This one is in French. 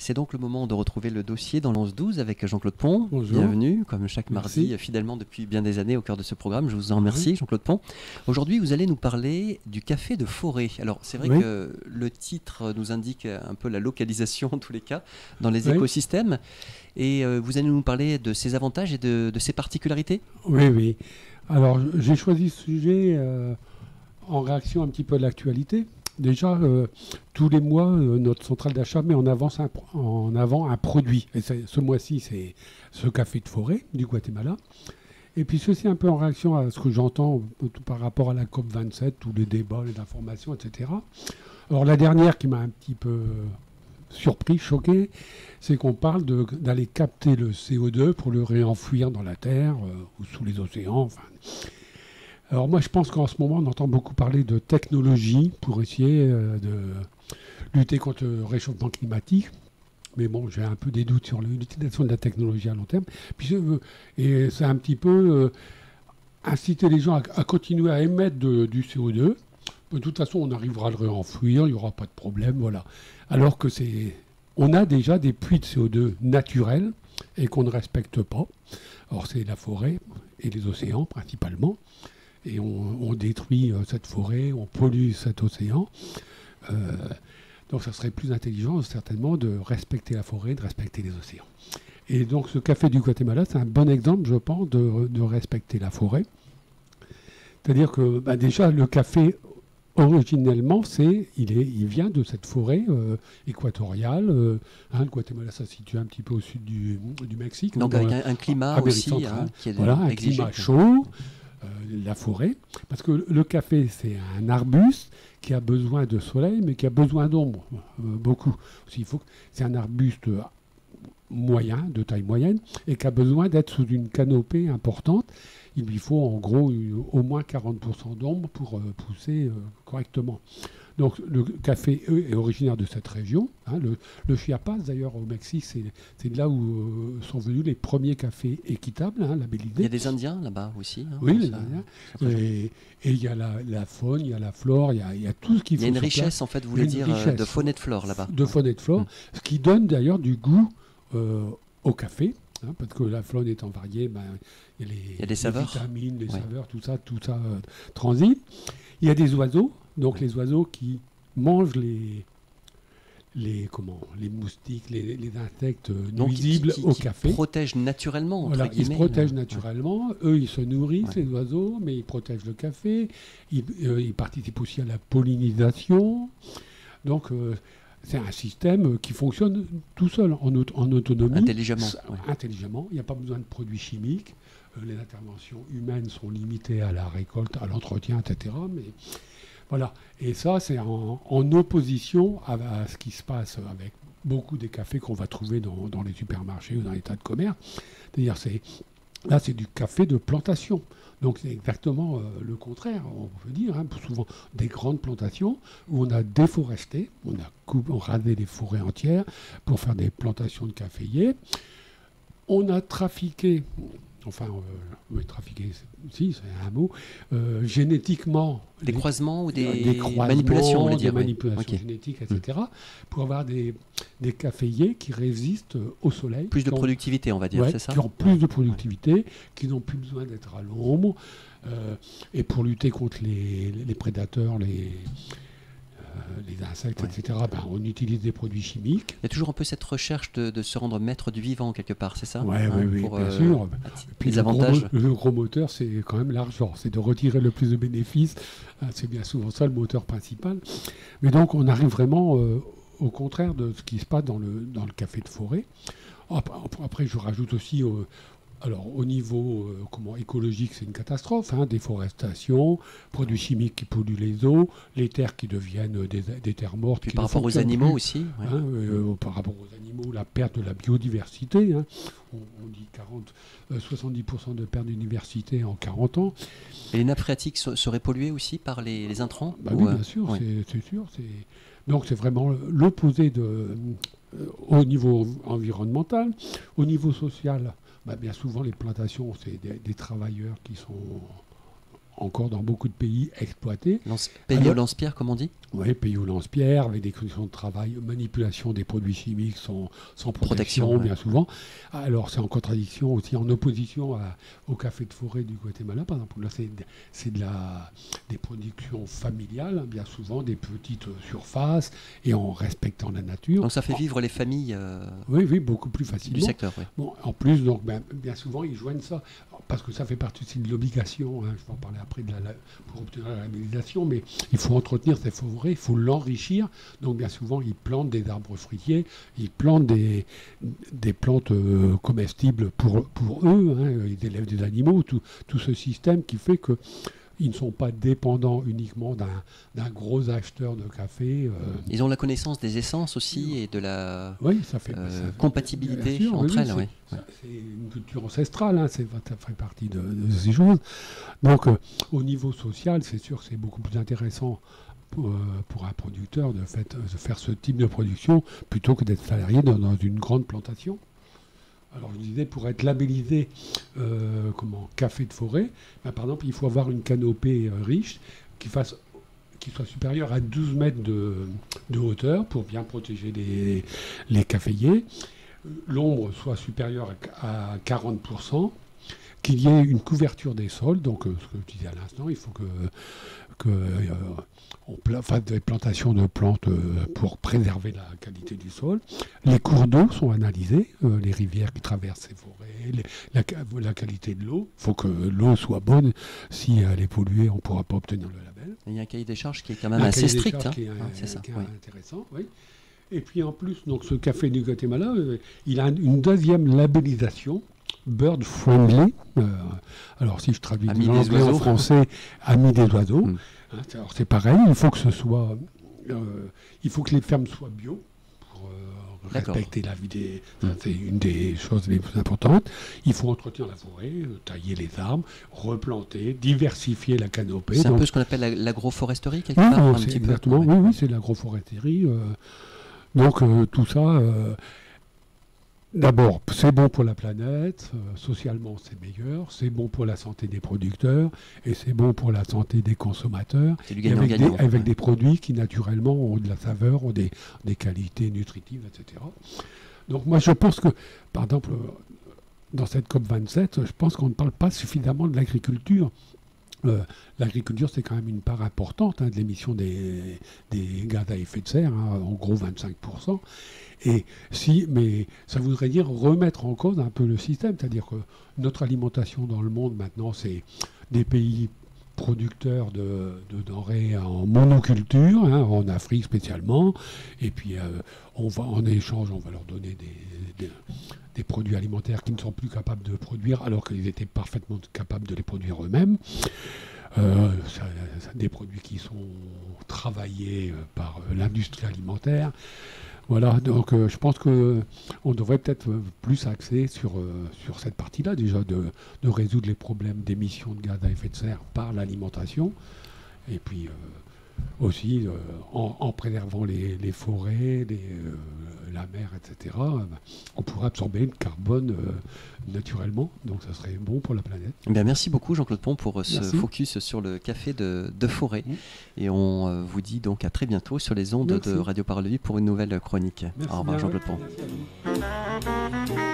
C'est donc le moment de retrouver le dossier dans l'11-12 avec Jean-Claude Pont. Bonjour. Bienvenue, comme chaque Merci. mardi, fidèlement depuis bien des années au cœur de ce programme. Je vous en remercie, Jean-Claude Pont. Aujourd'hui, vous allez nous parler du café de forêt. Alors, c'est vrai que le titre nous indique un peu la localisation, en tous les cas, dans les écosystèmes. Et vous allez nous parler de ses avantages et de ses particularités. Oui. Alors, j'ai choisi ce sujet en réaction un petit peu à l'actualité. Déjà, tous les mois, notre centrale d'achat met en avant un produit. Et ce mois-ci, c'est ce café de forêt du Guatemala. Et puis ceci un peu en réaction à ce que j'entends par rapport à la COP27, tous les débats, les informations, etc. Alors la dernière qui m'a un petit peu surpris, choqué, c'est qu'on parle d'aller capter le CO2 pour le réenfouir dans la terre ou sous les océans. Enfin. Alors moi je pense qu'en ce moment on entend beaucoup parler de technologie pour essayer de lutter contre le réchauffement climatique. Mais bon, j'ai un peu des doutes sur l'utilisation de la technologie à long terme. Et c'est un petit peu inciter les gens à continuer à émettre du CO2. De toute façon, on arrivera à le réenfouir, il n'y aura pas de problème, voilà. Alors que on a déjà des puits de CO2 naturels et qu'on ne respecte pas. Or, c'est la forêt et les océans principalement. Et on détruit cette forêt, on pollue cet océan. Donc ça serait plus intelligent certainement de respecter la forêt, de respecter les océans. Et donc ce café du Guatemala, c'est un bon exemple, je pense, de respecter la forêt. C'est-à-dire que déjà le café, originellement, il vient de cette forêt équatoriale. Le Guatemala, ça se situe un petit peu au sud du Mexique. Donc avec un climat aussi qui est un exigé. Climat chaud, la forêt. Parce que le café, c'est un arbuste qui a besoin de soleil, mais qui a besoin d'ombre, beaucoup. C'est un arbuste moyen, de taille moyenne, et qui a besoin d'être sous une canopée importante. Il lui faut en gros au moins 40% d'ombre pour pousser correctement. Donc le café est originaire de cette région. Le Chiapas, d'ailleurs, au Mexique, c'est de là où sont venus les premiers cafés équitables, labellisés. Il y a des Indiens là-bas aussi. Oui, les Indiens. Et il y a la faune, il y a la flore, il y a tout ce qu'il faut. Il y a une richesse, en fait, vous voulez dire, de faune et de flore là-bas. De faune et de flore, ce qui donne d'ailleurs du goût au café. Parce que la faune étant variée, il y a des saveurs. Vitamines, les saveurs, tout ça transite. Il y a des oiseaux, donc les oiseaux qui mangent les moustiques, les insectes nuisibles au café. Ils se protègent naturellement, entre guillemets. Ils se protègent naturellement. Eux, ils se nourrissent, les oiseaux, mais ils protègent le café. Ils participent aussi à la pollinisation. Donc, c'est un système qui fonctionne tout seul, en autonomie. Intelligemment. Il n'y a pas besoin de produits chimiques. Les interventions humaines sont limitées à la récolte, à l'entretien, etc. Mais voilà. Et ça, c'est en opposition à ce qui se passe avec beaucoup des cafés qu'on va trouver dans les supermarchés ou dans les tas de commerce. C'est-à-dire, là, c'est du café de plantation. Donc c'est exactement le contraire, on peut dire. Souvent des grandes plantations où on a déforesté, on rasé les forêts entières pour faire des plantations de caféiers. On a trafiqué, trafiqué, si c'est un mot, génétiquement. Des croisements ou des manipulations, on voulait dire. Des manipulations génétiques, etc. Pour avoir des caféiers qui résistent au soleil. Plus de productivité, on va dire, c'est ça ? Qui ont plus de productivité, qui n'ont plus besoin d'être à l'ombre. Et pour lutter contre les prédateurs, les insectes, etc., on utilise des produits chimiques. Il y a toujours un peu cette recherche de se rendre maître du vivant, quelque part, c'est ça ? Oui, bien sûr. Puis les avantages. Le gros moteur, c'est quand même l'argent. C'est de retirer le plus de bénéfices. C'est bien souvent ça, le moteur principal. Mais donc, on arrive vraiment au contraire de ce qui se passe dans le café de forêt. Après, je rajoute aussi... au niveau écologique, c'est une catastrophe. Déforestation, produits chimiques qui polluent les eaux, les terres qui deviennent des terres mortes. Puis par rapport aux animaux aussi. Par rapport aux animaux, la perte de la biodiversité. On dit 70% de perte de diversité en 40 ans. Et les nappes phréatiques seraient polluées aussi par les intrants Oui, bien sûr, c'est sûr. Donc c'est vraiment l'opposé au niveau environnemental. Au niveau social, bien souvent les plantations, c'est des travailleurs qui sont encore dans beaucoup de pays exploités. Pays au lance-pierre, comme on dit. Oui, pays au lance-pierre, avec des conditions de travail, manipulation des produits chimiques sans protection bien souvent. Alors c'est en contradiction aussi, en opposition au café de forêt du Guatemala, par exemple. Là, c'est des productions familiales, bien souvent, des petites surfaces, et en respectant la nature. Donc ça fait vivre les familles oui, beaucoup plus facilement. Du secteur. Oui. Bon, en plus, donc, bien souvent, ils joignent ça, parce que ça fait partie aussi de l'obligation, je vais en parler après, pour obtenir la labellisation, mais il faut entretenir ces forêts, il faut l'enrichir. Donc bien souvent, ils plantent des arbres fruitiers, ils plantent des plantes comestibles pour eux, ils élèvent des animaux, tout ce système qui fait que ils ne sont pas dépendants uniquement d'un gros acheteur de café. Ils ont la connaissance des essences aussi et de la ça fait compatibilité sûr, entre elles. Oui. C'est une culture ancestrale, ça fait partie de ces choses. Donc au niveau social, c'est sûr que c'est beaucoup plus intéressant pour un producteur de faire ce type de production plutôt que d'être salarié dans une grande plantation. Alors je disais, pour être labellisé café de forêt, par exemple, il faut avoir une canopée riche qui soit supérieure à 12 mètres de hauteur pour bien protéger les caféiers. L'ombre soit supérieure à 40%, qu'il y ait une couverture des sols. Donc ce que je disais à l'instant, il faut on fasse des plantations de plantes pour préserver la qualité du sol. Les cours d'eau sont analysés, les rivières qui traversent ces forêts, la qualité de l'eau. Il faut que l'eau soit bonne. Si elle est polluée, on ne pourra pas obtenir le label. Il y a un cahier des charges qui est quand même assez strict. C'est ça. Intéressant, oui. Et puis en plus, donc, ce café du Guatemala, il a une deuxième labellisation, Bird Friendly. Alors si je traduis de l'anglais en français, ami des oiseaux. Alors c'est pareil, il faut que il faut que les fermes soient bio pour respecter la vie des. C'est une des choses les plus importantes. Il faut entretenir la forêt, tailler les arbres, replanter, diversifier la canopée. C'est un peu ce qu'on appelle l'agroforesterie quelque part. Exactement. Oui, c'est l'agroforesterie. Donc tout ça. D'abord, c'est bon pour la planète, socialement c'est meilleur, c'est bon pour la santé des producteurs et c'est bon pour la santé des consommateurs, avec des produits qui naturellement ont de la saveur, ont des qualités nutritives, etc. Donc moi je pense que, par exemple, dans cette COP27, je pense qu'on ne parle pas suffisamment de l'agriculture. L'agriculture, c'est quand même une part importante de l'émission des gaz à effet de serre, en gros 25%. Mais ça voudrait dire remettre en cause un peu le système, c'est-à-dire que notre alimentation dans le monde maintenant, c'est des pays producteurs de denrées en monoculture, en Afrique spécialement, et puis en échange, on va leur donner des produits alimentaires qu'ils ne sont plus capables de produire, alors qu'ils étaient parfaitement capables de les produire eux-mêmes. Des produits qui sont travaillés par l'industrie alimentaire. Voilà, donc je pense qu'on devrait peut-être plus axer sur cette partie-là, déjà, de résoudre les problèmes d'émissions de gaz à effet de serre par l'alimentation, et puis aussi en préservant les forêts, la mer, etc., on pourrait absorber le carbone naturellement, donc ça serait bon pour la planète. Bien, merci beaucoup Jean-Claude Pont pour ce focus sur le café de forêt. Et on vous dit donc à très bientôt sur les ondes de Radio Parole de Vie pour une nouvelle chronique. Merci. Au revoir Jean-Claude Pont. Merci à vous.